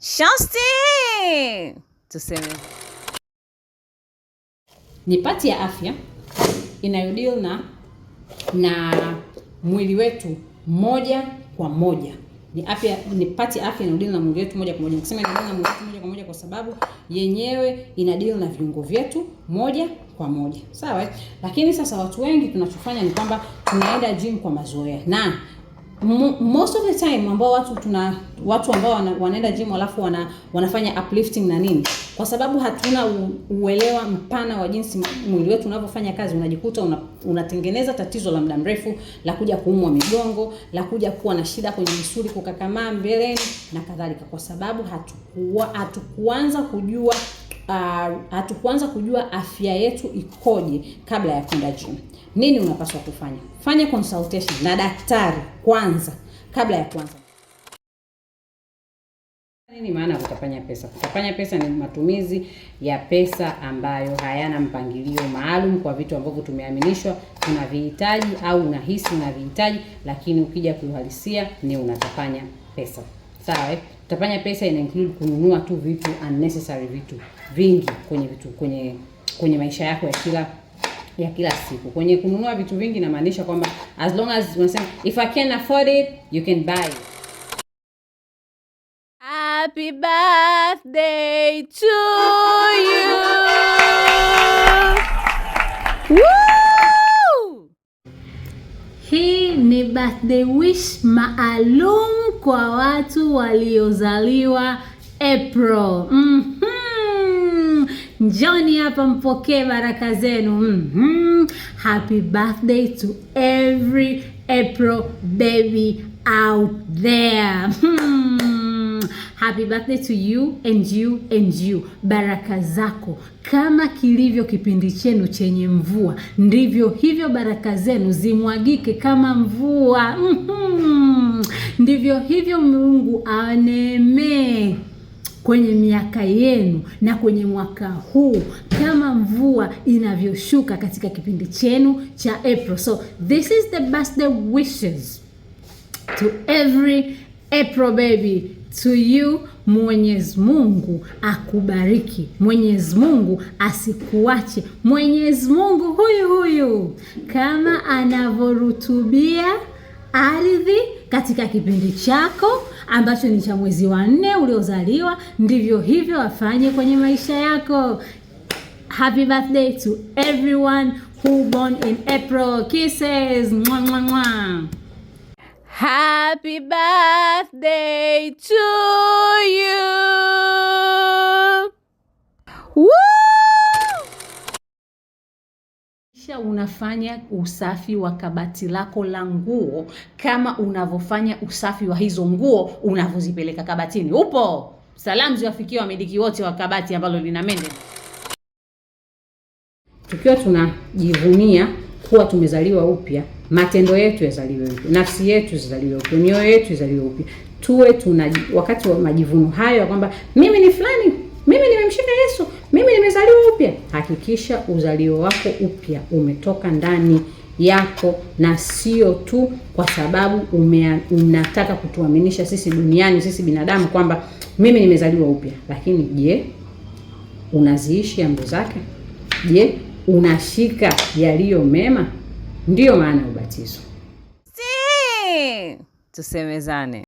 Shosti! Tuseme ni pati ya afya inayodeal na mwili wetu moja kwa moja. Ni pati ya afya inayodeal na mwili wetu moja kwa moja. Nikisema inadeal na mwili wetu moja kwa moja kwa sababu yenyewe inadeal na viungo vyetu moja kwa moja. Sawa? Lakini sasa watu wengi tunachofanya ni kwamba tunaenda gym kwa mazoea. Na most of the time ambao watu ambao wanaenda gym alafu wanafanya uplifting na nini, kwa sababu hatuna uelewa mpana wa jinsi mwili wetu unavyofanya kazi, unajikuta unatengeneza tatizo la muda mrefu la kuja kuumwa migongo, la kuja kuwa na shida kwenye misuli kukakamaa mbeleni na kadhalika, kwa sababu hatukuanza kujua afya yetu ikoje kabla ya kwenda gym. Nini unapaswa kufanya? Fanya consultation na daktari kwanza kabla ya kuanza. Nini maana ya kutapanya pesa? Kutapanya pesa ni matumizi ya pesa ambayo hayana mpangilio maalum kwa vitu ambavyo tumeaminishwa tunavihitaji au unahisi unavihitaji, lakini ukija kuuhalisia ni unatapanya pesa. Sawa? Kutapanya pesa ina include kununua tu vitu unnecessary, vitu vingi kwenye maisha yako ya kila siku. Kwenye kununua vitu vingi inamaanisha kwamba as long as unasema if I can afford it, you can buy it. Happy birthday to you. Woo! Hii ni birthday wish maalum kwa watu waliozaliwa April. Njoni hapa mpokee baraka zenu. Happy birthday to every April baby out there. Happy birthday to you and you and you. Baraka zako kama kilivyo kipindi chenu chenye mvua, ndivyo hivyo baraka zenu zimwagike kama mvua. Ndivyo hivyo Mungu awaneemee kwenye miaka yenu na kwenye mwaka huu kama mvua inavyoshuka katika kipindi chenu cha April. So this is the birthday wishes to every April baby. To you, Mwenyezi Mungu akubariki. Mwenyezi Mungu asikuache. Mwenyezi Mungu huyu kama anavorutubia ardhi katika kipindi chako ambacho ni cha mwezi wa 4 uliozaliwa, ndivyo hivyo afanye kwenye maisha yako. Happy birthday to everyone who born in April. Kisses. Mwah, mwah, mwah. Happy birthday to you. Woo! Kisha unafanya usafi wa kabati lako la nguo kama unavyofanya usafi wa hizo nguo unavyozipeleka kabatini. Upo? Salamu ziwafikie wamiliki wote wa kabati ambalo lina mende. Tukiwa tunajivunia kuwa tumezaliwa upya, matendo yetu yazaliwe upya, nafsi yetu izaliwe upya, mioyo yetu izaliwe upya. Tuwe wakati wa majivuno hayo ya kwamba mimi ni fulani, mimi nimemshika Yesu, mimi nimezaliwa upya. Hakikisha uzalio wako upya umetoka ndani yako, na sio tu kwa sababu unataka kutuaminisha sisi duniani, sisi binadamu kwamba mimi nimezaliwa upya. Lakini je, unaziishi amri zake? Je, unashika yaliyo mema? Ndiyo maana ubatizo. Tusemezane.